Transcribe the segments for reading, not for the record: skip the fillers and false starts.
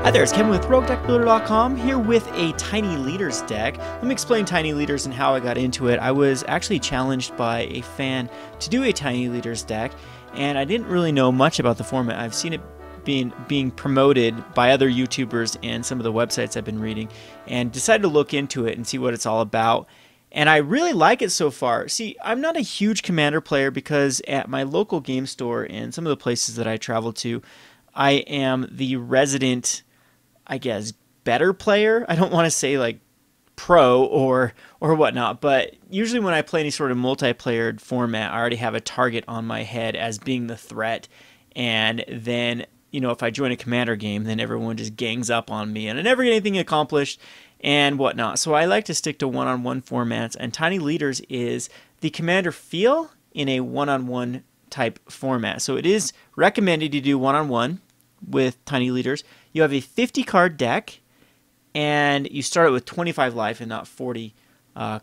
Hi there, it's Kevin with RogueDeckBuilder.com here with a Tiny Leaders deck. Let me explain Tiny Leaders and how I got into it. I was actually challenged by a fan to do a Tiny Leaders deck, and I didn't really know much about the format. I've seen it being promoted by other YouTubers and some of the websites I've been reading, and decided to look into it and see what it's all about. And I really like it so far. See, I'm not a huge Commander player because at my local game store and some of the places that I travel to, I am the resident, I guess, better player. I don't want to say like pro or whatnot, but usually when I play any sort of multiplayer format, I already have a target on my head as being the threat. And then, you know, if I join a Commander game, then everyone just gangs up on me and I never get anything accomplished and whatnot. So I like to stick to one-on-one formats, and Tiny Leaders is the Commander feel in a one-on-one type format. So it is recommended to do one-on-one with Tiny Leaders. You have a 50 card deck, and you start it with 25 life and not 40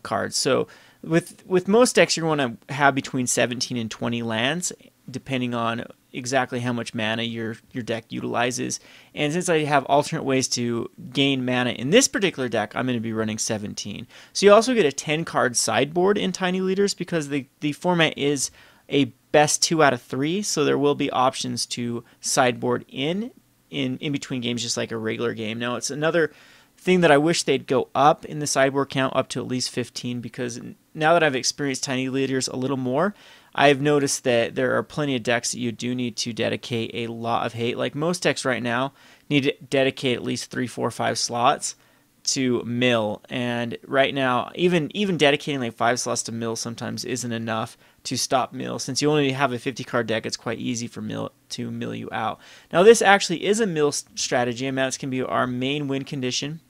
cards. So with most decks, you're going to have between 17 and 20 lands, depending on exactly how much mana your deck utilizes. And since I have alternate ways to gain mana in this particular deck, I'm going to be running 17. So you also get a 10 card sideboard in Tiny Leaders because the format is a best 2 out of 3, so there will be options to sideboard in between games, just like a regular game. Now, it's another thing that I wish they'd go up in the sideboard count up to at least 15, because now that I've experienced Tiny Leaders a little more, I've noticed that there are plenty of decks that you do need to dedicate a lot of hate. Like most decks right now need to dedicate at least 3, 4, 5 slots to mill, and right now even dedicating like 5 slots to mill sometimes isn't enough to stop mill. Since you only have a 50 card deck, it's quite easy for mill to mill you out. Now this actually is a mill strategy, and that's going to be our main win condition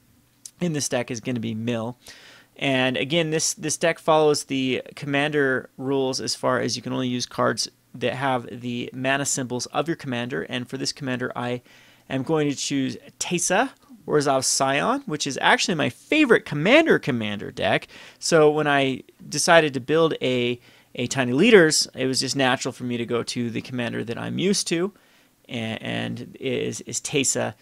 in this deck is going to be mill. And again, this deck follows the Commander rules as far as you can only use cards that have the mana symbols of your commander, and for this commander I am going to choose Teysa Orzhov Scion, which is actually my favorite commander deck. So when I decided to build a Tiny Leaders, it was just natural for me to go to the commander that I'm used to, and is Teysa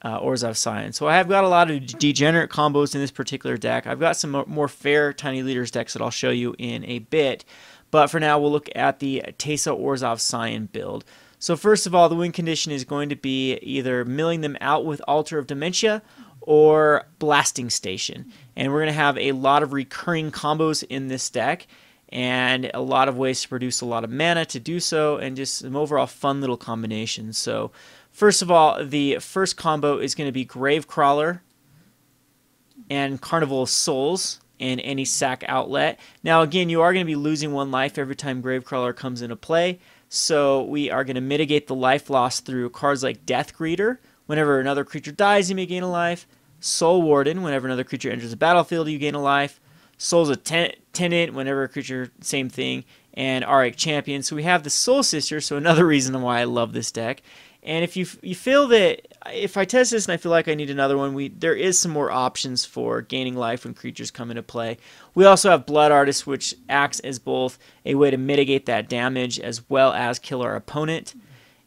Orzhov Scion. So I have got a lot of degenerate combos in this particular deck. I've got some more fair Tiny Leaders decks that I'll show you in a bit, but for now we'll look at the Teysa Orzhov Scion build. So first of all, the win condition is going to be either milling them out with Altar of Dementia or Blasting Station. And we're going to have a lot of recurring combos in this deck, and a lot of ways to produce a lot of mana to do so, and just some overall fun little combinations. So first of all, the first combo is going to be Gravecrawler and Carnival of Souls and any sack outlet. Now again, you are going to be losing 1 life every time Gravecrawler comes into play, so we are going to mitigate the life loss through cards like Death Greeter. Whenever another creature dies, you may gain a life. Soul Warden, whenever another creature enters the battlefield, you gain a life. Soul's Attendant, whenever a creature, same thing. And Auric Champion. So we have the Soul Sister, so another reason why I love this deck. And if you feel that, if I test this and I feel like I need another one, there is some more options for gaining life when creatures come into play. We also have Blood Artist, which acts as both a way to mitigate that damage as well as kill our opponent.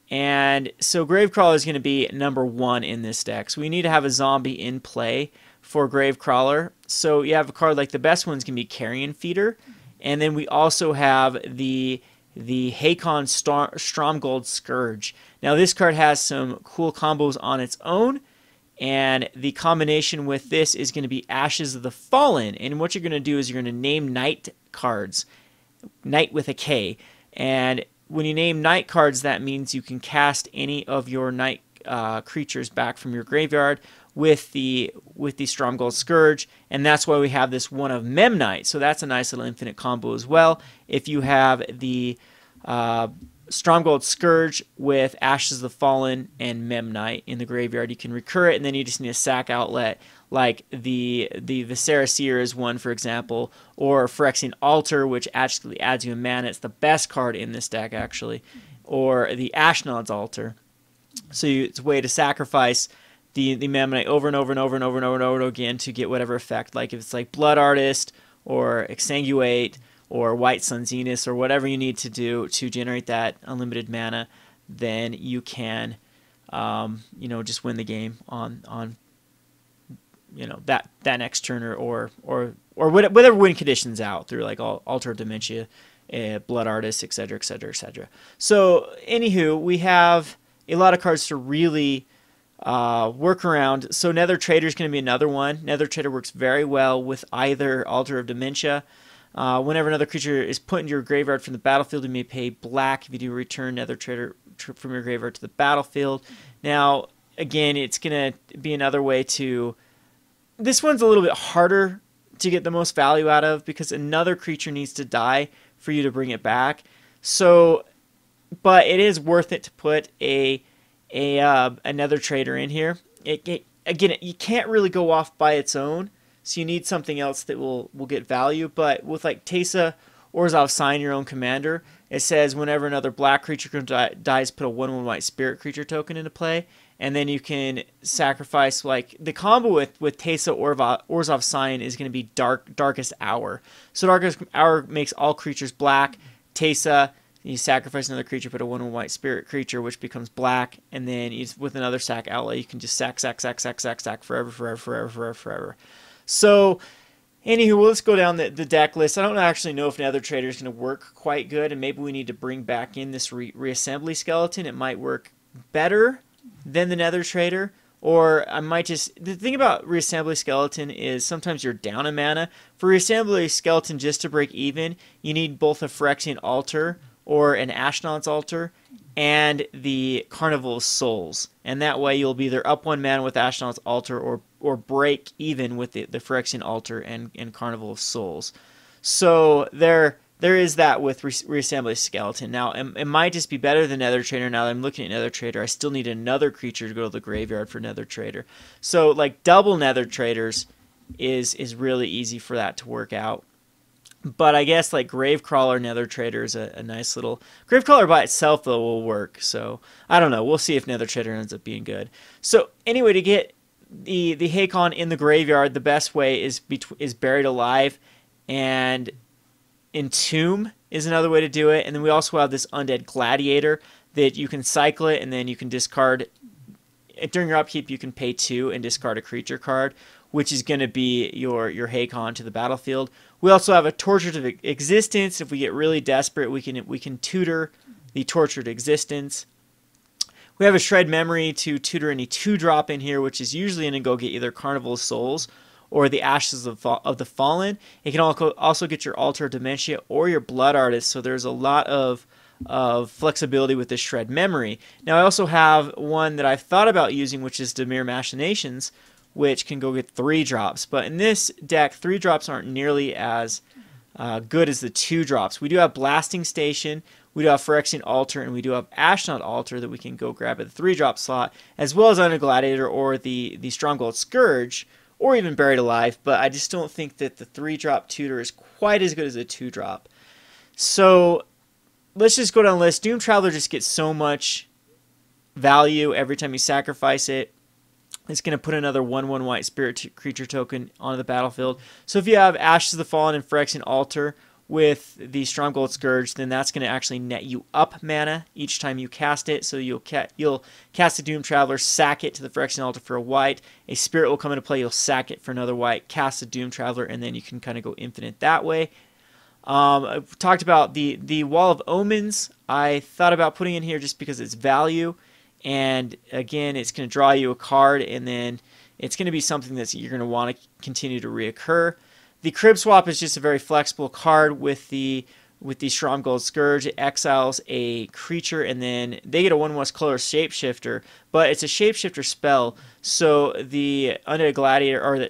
And so Gravecrawler is going to be number 1 in this deck. So we need to have a zombie in play for Gravecrawler. So you have a card like the best one's going to be Carrion Feeder. And then we also have the Hakon Stromgold Scourge. Now this card has some cool combos on its own, and the combination with this is going to be Ashes of the Fallen. And what you're going to do is you're going to name Knight cards, Knight with a K. And when you name Knight cards, that means you can cast any of your Knight creatures back from your graveyard with the Stromgold Scourge, and that's why we have this one of Memnite. So that's a nice little infinite combo as well. If you have the Stromgold Scourge with Ashes of the Fallen and Memnite in the graveyard, you can recur it, and then you just need a sack outlet like the Viscera Seer is one, for example, or Phyrexian Altar, which actually adds you a mana. It's the best card in this deck, actually, or the Ashnod's Altar. So it's a way to sacrifice the Memnite over and over and over and over and over and over again to get whatever effect. Like if it's like Blood Artist or Exsanguate or White Sun Zenith or whatever you need to do to generate that unlimited mana, then you can just win the game on that next turn, or whatever win conditions out through like Altar of Dementia, Blood Artist, etc., etc., etc. So anywho, we have a lot of cards to really work around. So Nether Trader is going to be another one. Nether Trader works very well with either Altar of Dementia. Whenever another creature is put into your graveyard from the battlefield, you may pay black if you do return Nether Trader from your graveyard to the battlefield. Now, again, it's going to be another way to... This one's a little bit harder to get the most value out of because another creature needs to die for you to bring it back. So, but it is worth it to put another trader in here. Again, you can't really go off by its own, so you need something else that will get value. But with like Teysa Orzhov Scion, your own commander, it says whenever another black creature dies, put a 1/1 white spirit creature token into play, and then you can sacrifice, like the combo with Teysa Orzhov Scion is going to be Darkest Hour. So Darkest Hour makes all creatures black. Teysa, you sacrifice another creature, put a 1/1 white spirit creature, which becomes black, and then with another sack outlay, you can just sack forever. So, anywho, let's go down the deck list. I don't actually know if Nether Trader is going to work quite good, and maybe we need to bring back in this reassembly skeleton. It might work better than the Nether Trader, or I might just... The thing about reassembly skeleton is sometimes you're down a mana. For reassembly skeleton, just to break even, you need both a Phyrexian Altar or an Ashnod's Altar and the Carnival of Souls, and that way you'll be either up 1 mana with Ashnod's Altar or break even with the Phyrexian Altar and Carnival of Souls. So there is that with reassembly skeleton. Now it might just be better than Nether Trader. Now that I'm looking at Nether Trader, I still need another creature to go to the graveyard for Nether Trader. So like double Nether Traders is really easy for that to work out. But I guess like Gravecrawler Nether Trader is a nice little... Gravecrawler by itself though will work. So I don't know. We'll see if Nether Trader ends up being good. So anyway, to get the Hakon in the graveyard, the best way is Buried Alive, and Entomb is another way to do it. And then we also have this Undead Gladiator that you can cycle it, and then you can discard... During your upkeep, you can pay 2 and discard a creature card, which is going to be your Hakon to the battlefield. We also have a Tortured Existence. If we get really desperate, we can tutor the Tortured Existence. We have a Shred Memory to tutor any 2-drop in here, which is usually going to go get either Carnival of Souls or the Ashes of the Fallen. It can also get your Altar of Dementia or your Blood Artist, so there's a lot of flexibility with this Shred Memory. Now I also have one that I've thought about using, which is Dimir Machinations, which can go get 3-drops. But in this deck, 3-drops aren't nearly as good as the 2-drops. We do have Blasting Station, we do have Phyrexian Altar, and we do have Ashnod Altar that we can go grab at the 3-drop slot, as well as Undead Gladiator or the Stronghold Scourge, or even Buried Alive. But I just don't think that the 3-drop tutor is quite as good as a 2-drop. So let's just go down the list. Doom Traveler just gets so much value every time you sacrifice it. It's going to put another 1/1 white spirit creature token onto the battlefield. So if you have Ashes of the Fallen and Phyrexian Altar with the Stronghold Scourge, then that's going to actually net you up mana each time you cast it. So you'll cast a Doom Traveler, sack it to the Phyrexian Altar for a white. A spirit will come into play, you'll sack it for another white, cast a Doom Traveler, and then you can kind of go infinite that way. I've talked about the Wall of Omens. I thought about putting in here just because it's value. And again, it's going to draw you a card, and then it's going to be something that you're going to want to continue to reoccur. The Crib Swap is just a very flexible card with the Stronghold Scourge. It exiles a creature, and then they get a 1/1 color Shapeshifter, but it's a Shapeshifter spell, so the Undead Gladiator, or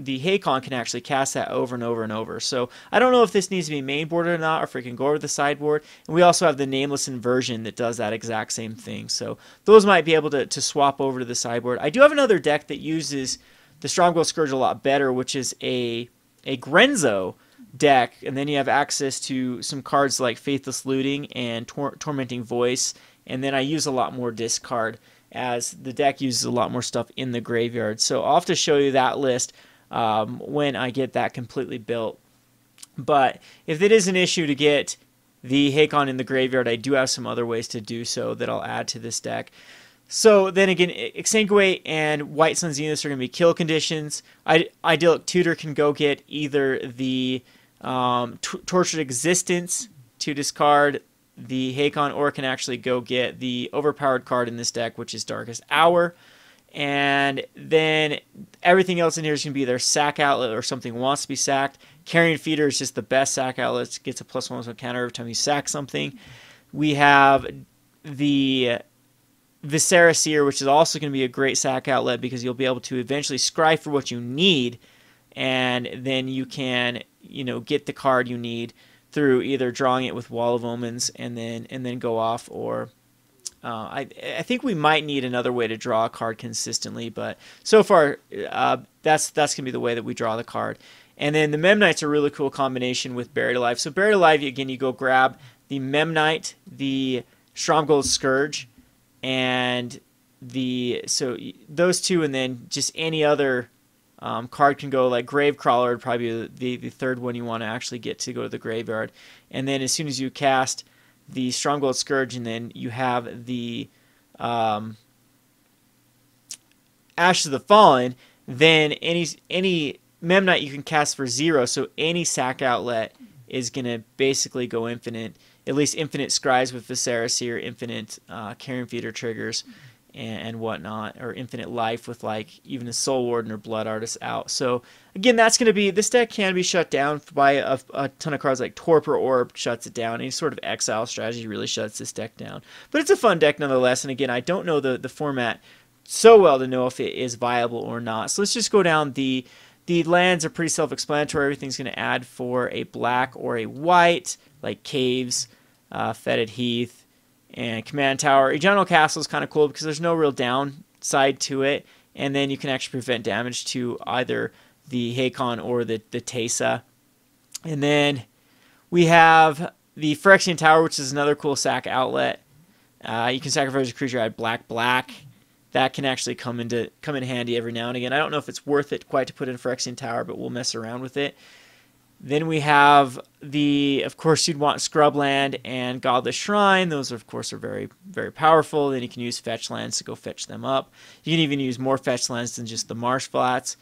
the Hakon can actually cast that over and over and over. So I don't know if this needs to be mainboarded or not, or if it can go over to the sideboard. And we also have the Nameless Inversion that does that exact same thing. So those might be able to swap over to the sideboard. I do have another deck that uses the Stronghold Scourge a lot better, which is a Grenzo deck. And then you have access to some cards like Faithless Looting and Tormenting Voice. And then I use a lot more discard, as the deck uses a lot more stuff in the graveyard. So I'll have to show you that list when I get that completely built. But if it is an issue to get the Hakon in the graveyard, I do have some other ways to do so that I'll add to this deck. So then again, Exsanguate and White Sun Zeniths are going to be kill conditions. Idyllic Tutor can go get either the Tortured Existence to discard the Hakon, or can actually go get the overpowered card in this deck, which is Darkest Hour. And then everything else in here is going to be either sack outlet or something wants to be sacked. Carrion Feeder is just the best sack outlet. It gets a +1/+1 counter every time you sack something. We have the Viscera Seer, which is also going to be a great sack outlet because you'll be able to eventually scry for what you need, and then you can, get the card you need through either drawing it with Wall of Omens and then go off, or I think we might need another way to draw a card consistently, but so far that's going to be the way that we draw the card. And then the Memnite's a really cool combination with Buried Alive. So Buried Alive, again, you go grab the Memnite, the Stromgold Scourge, and those two, and then just any other card can go, like Gravecrawler would probably be the third one you want to actually get to go to the graveyard. And then as soon as you cast the Stromgold Scourge, and then you have the Ashes of the Fallen, then any Memnite you can cast for 0, so any sack outlet is going to basically go infinite, at least infinite scries with Viscera Seer, infinite Carrion Feeder triggers and whatnot, or infinite life with like even a Soul Warden or Blood Artist out. So again, that's going to be, this deck can be shut down by a ton of cards like Torpor Orb shuts it down. Any sort of exile strategy really shuts this deck down. But it's a fun deck nonetheless, and again, I don't know the format so well to know if it is viable or not. So let's just go down the lands are pretty self-explanatory. Everything's going to add for a black or a white, like Caves, Fetid Heath, and Command Tower. Regional Castle is kind of cool because there's no real downside to it, and then you can actually prevent damage to either the Hakon or the Teysa. And then we have the Phyrexian Tower, which is another cool sack outlet. You can sacrifice a creature, add black. That can actually come in handy every now and again. I don't know if it's worth it quite to put in Phyrexian Tower, but we'll mess around with it. Then we have of course, you'd want Scrubland and Godless Shrine. Those, of course, are very, very powerful. Then you can use fetch lands to go fetch them up. You can even use more fetch lands than just the Marsh Flats.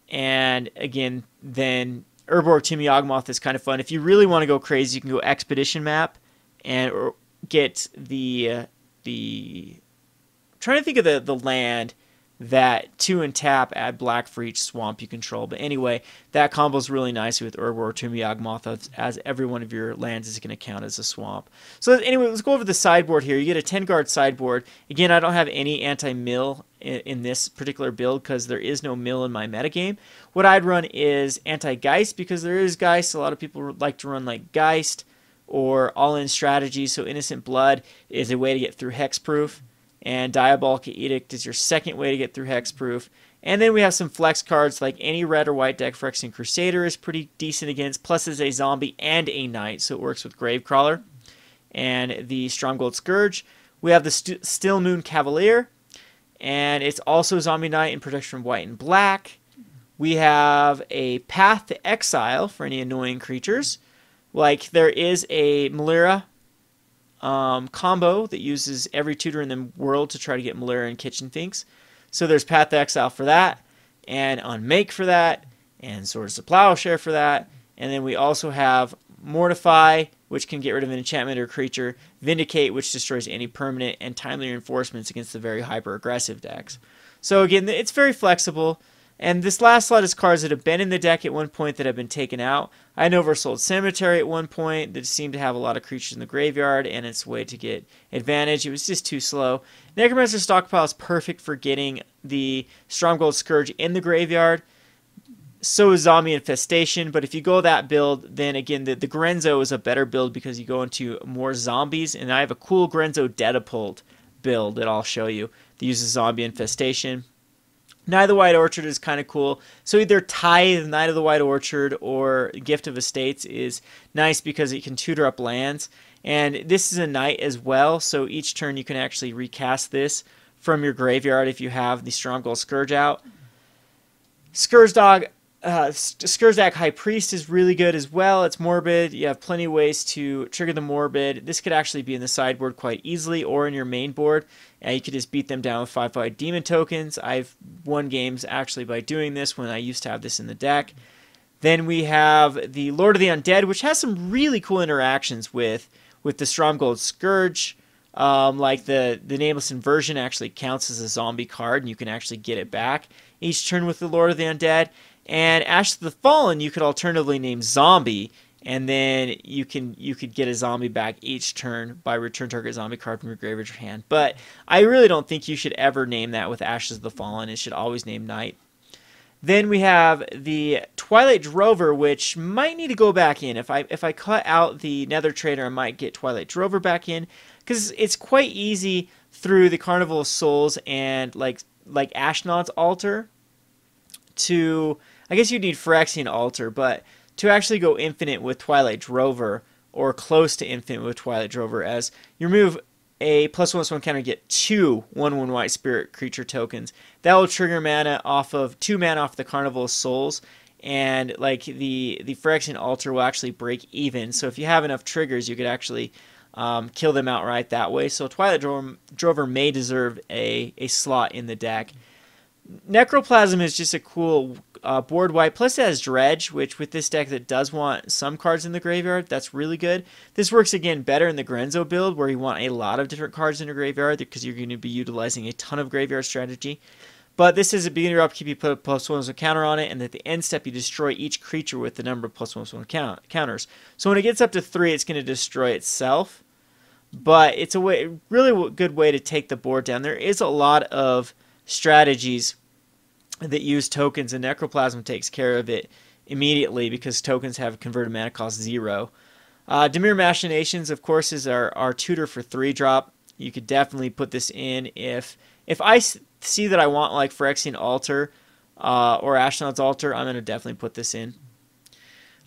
And again, then Urborg Tomb Yawgmoth is kind of fun. If you really want to go crazy, you can go Expedition Map and get trying to think of the land that 2 and tap add black for each swamp you control. But anyway, that combos really nicely with Urborg Tomb Yawgmoth, as every one of your lands is going to count as a swamp. So anyway, let's go over the sideboard here. You get a 10-card sideboard. Again, I don't have any anti-mill in this particular build because there is no mill in my metagame. What I'd run is anti-Geist because there is Geist. A lot of people like to run like Geist or all-in strategy. So Innocent Blood is a way to get through Hexproof. And Diabolical Edict is your second way to get through Hexproof. And then we have some flex cards, like any red or white deck. Phyrexian Crusader is pretty decent against, plus is a zombie and a knight, so it works with Gravecrawler. And the Stromgold Scourge. We have the Still Moon Cavalier, and it's also Zombie Knight and protection from white and black. We have a Path to Exile for any annoying creatures. Like, there is a Malira combo that uses every tutor in the world to try to get Malira and Kitchen Finks. So there's Path to Exile for that, and Unmake for that, and Swords to Plowshare for that. And then we also have Mortify, which can get rid of an enchantment or creature, Vindicate, which destroys any permanent, and Timely Reinforcements against the very hyper-aggressive decks. So again, it's very flexible. And this last slot is cards that have been in the deck at one point that have been taken out. I had Oversold Cemetery at one point that seemed to have a lot of creatures in the graveyard, and its way to get advantage. It was just too slow. Necromancer Stockpile is perfect for getting the Stromgold Scourge in the graveyard. So is Zombie Infestation, but if you go that build, then again, the Grenzo is a better build because you go into more zombies, and I have a cool Grenzo Dedapult build that I'll show you that uses Zombie Infestation. Knight of the White Orchard is kind of cool. So either Tithe, Knight of the White Orchard, or Gift of Estates is nice because it can tutor up lands. And this is a Knight as well, so each turn you can actually recast this from your graveyard if you have the Stromgold Scourge out. Scourge Dog, Skurzak High Priest is really good as well. It's morbid. You have plenty of ways to trigger the morbid. This could actually be in the sideboard quite easily or in your main board. You could just beat them down with 5/5 demon tokens. I've won games actually by doing this when I used to have this in the deck. Then we have the Lord of the Undead, which has some really cool interactions with the Stromgold Scourge. Like the Nameless Inversion actually counts as a zombie card, and you can actually get it back each turn with the Lord of the Undead. And Ashes of the Fallen, you could alternatively name Zombie, and then you could get a zombie back each turn by return target zombie card from your graveyard or hand. But I really don't think you should ever name that with Ashes of the Fallen. It should always name Night. Then we have the Twilight Drover, which might need to go back in. If I cut out the Nether Trader, I might get Twilight Drover back in, because it's quite easy through the Carnival of Souls and like Ashnod's Altar to, I guess you'd need Phyrexian Altar, but to actually go infinite with Twilight Drover, or close to infinite with Twilight Drover, as you remove a +1/+1 counter, get 2 1/1 white spirit creature tokens. That will trigger mana off of 2 mana off the Carnival of Souls, and like the Phyrexian Altar will actually break even. So if you have enough triggers, you could actually kill them outright that way. So Twilight Drover may deserve a slot in the deck. Necroplasm is just a cool board wipe. Plus it has Dredge, which with this deck that does want some cards in the graveyard, that's really good. This works again better in the Grenzo build, where you want a lot of different cards in your graveyard, because you're going to be utilizing a ton of graveyard strategy. But this is a beginning of your upkeep, you put a +1/+1 counter on it, and at the end step you destroy each creature with the number of +1/+1 counters. So when it gets up to 3, it's going to destroy itself. But it's a really good way to take the board down. There is a lot of strategies that use tokens, and Necroplasm takes care of it immediately because tokens have converted mana cost 0. Dimir Machinations, of course, is our tutor for 3-drop. You could definitely put this in if I see that I want like Phyrexian Altar or Ashnod's Altar. I'm going to definitely put this in.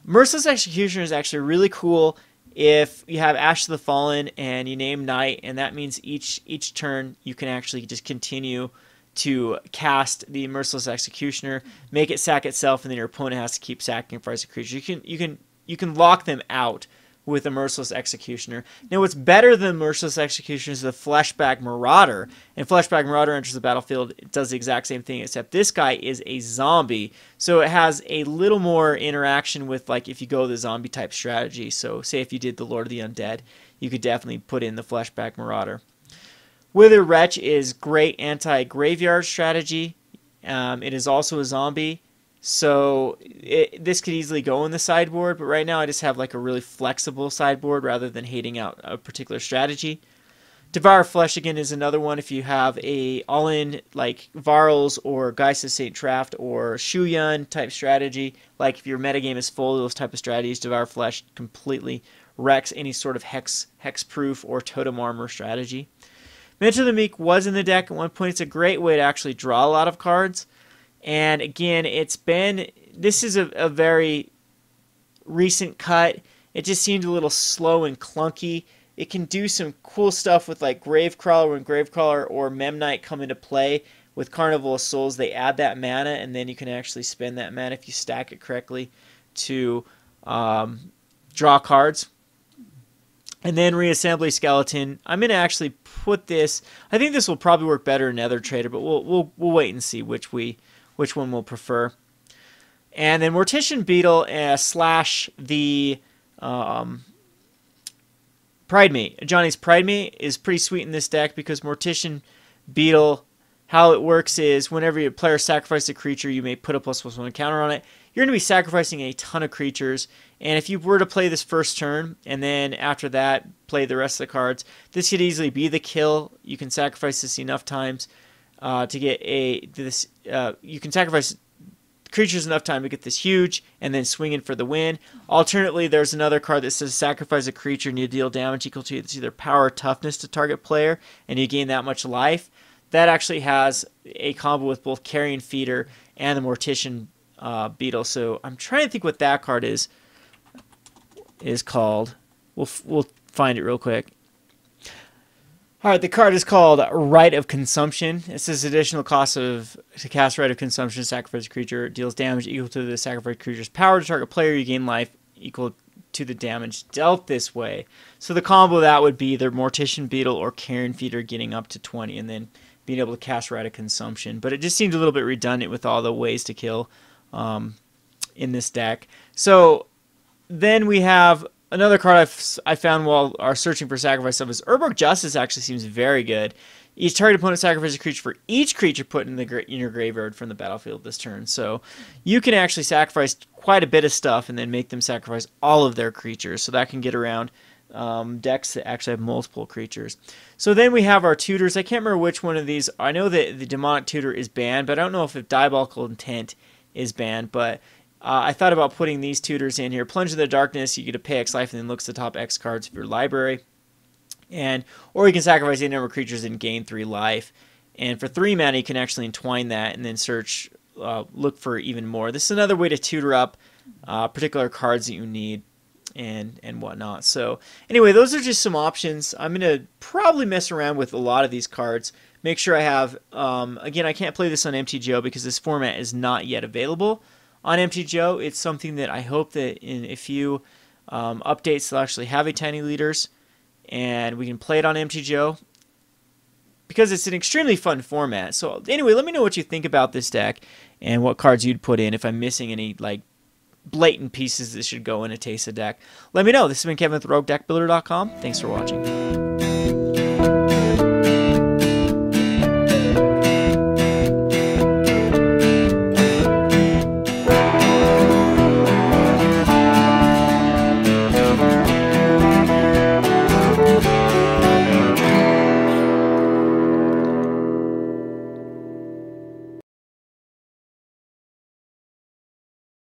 Merciless Executioner is actually really cool if you have Ash of the Fallen and you name Night, and that means each turn you can actually just continue to cast the Merciless Executioner, make it sack itself, and then your opponent has to keep sacrificing creatures. You can lock them out with a Merciless Executioner. Now, what's better than Merciless Executioner is the Fleshback Marauder, and Fleshback Marauder enters the battlefield. It does the exact same thing, except this guy is a zombie, so it has a little more interaction with, like, if you go the zombie type strategy. So say if you did the Lord of the Undead, you could definitely put in the Fleshback Marauder. Wither Wretch is great anti-graveyard strategy. It is also a zombie, so this could easily go in the sideboard, but right now I just have like a really flexible sideboard rather than hating out a particular strategy. Devour Flesh again is another one if you have a all-in like Varls or Geist of St. Traft or Shuyun type strategy. Like if your metagame is full of those type of strategies, Devour Flesh completely wrecks any sort of hex-proof or totem armor strategy. Mentor of the Meek was in the deck at one point. It's a great way to actually draw a lot of cards. And again, this is a very recent cut. It just seemed a little slow and clunky. It can do some cool stuff with like Gravecrawler. When Gravecrawler or Memnite come into play with Carnival of Souls, they add that mana, and then you can actually spend that mana if you stack it correctly to draw cards. And then Reassembly Skeleton. I'm going to actually put this. I think this will probably work better in Nether Trader, but we'll wait and see which one we'll prefer. And then Mortician Beetle slash the Pridemate. Johnny's Pridemate is pretty sweet in this deck because Mortician Beetle, how it works is whenever your player sacrifices a creature, you may put a +1/+1 counter on it. You're going to be sacrificing a ton of creatures, and if you were to play this first turn, and then after that, play the rest of the cards, this could easily be the kill. You can sacrifice this enough times to get you can sacrifice creatures enough time to get this huge, and then swing in for the win. Alternately, there's another card that says sacrifice a creature and you deal damage equal to it's either power or toughness to target player, and you gain that much life. That actually has a combo with both Carrion Feeder and the Mortician Beetle. So I'm trying to think what that card is called. We'll find it real quick. All right, the card is called Rite of Consumption. It says additional cost to cast Rite of Consumption. Sacrifice a creature deals damage equal to the sacrificed creature's power to target player. You gain life equal to the damage dealt this way. So the combo of that would be either Mortician Beetle or Carrion Feeder getting up to 20, and then being able to cast Rite of Consumption. But it just seems a little bit redundant with all the ways to kill in this deck. So then we have another card I found while searching for sacrifice stuff is Urborg Justice. Actually seems very good. Each target opponent sacrifices a creature for each creature put in your graveyard from the battlefield this turn. So you can actually sacrifice quite a bit of stuff and then make them sacrifice all of their creatures. So that can get around decks that actually have multiple creatures. So then we have our tutors. I can't remember which one of these. I know that the Demonic Tutor is banned, but I don't know if Diabolical Intent is banned. But I thought about putting these tutors in here. Plunge in the Darkness, you get to pay X life and then looks the top X cards of your library. Or you can sacrifice any number of creatures and gain 3 life. And for 3 mana, you can actually entwine that and then search, look for even more. This is another way to tutor up particular cards that you need and whatnot. So anyway, those are just some options. I'm going to probably mess around with a lot of these cards. Make sure I have, again, I can't play this on MTGO because this format is not yet available on MTGO. It's something that I hope that in a few updates they'll actually have a Tiny Leaders and we can play it on MTGO because it's an extremely fun format. So anyway, let me know what you think about this deck and what cards you'd put in if I'm missing any like blatant pieces that should go in a Teysa deck. Let me know. This has been Kevin with RogueDeckBuilder.com. Thanks for watching.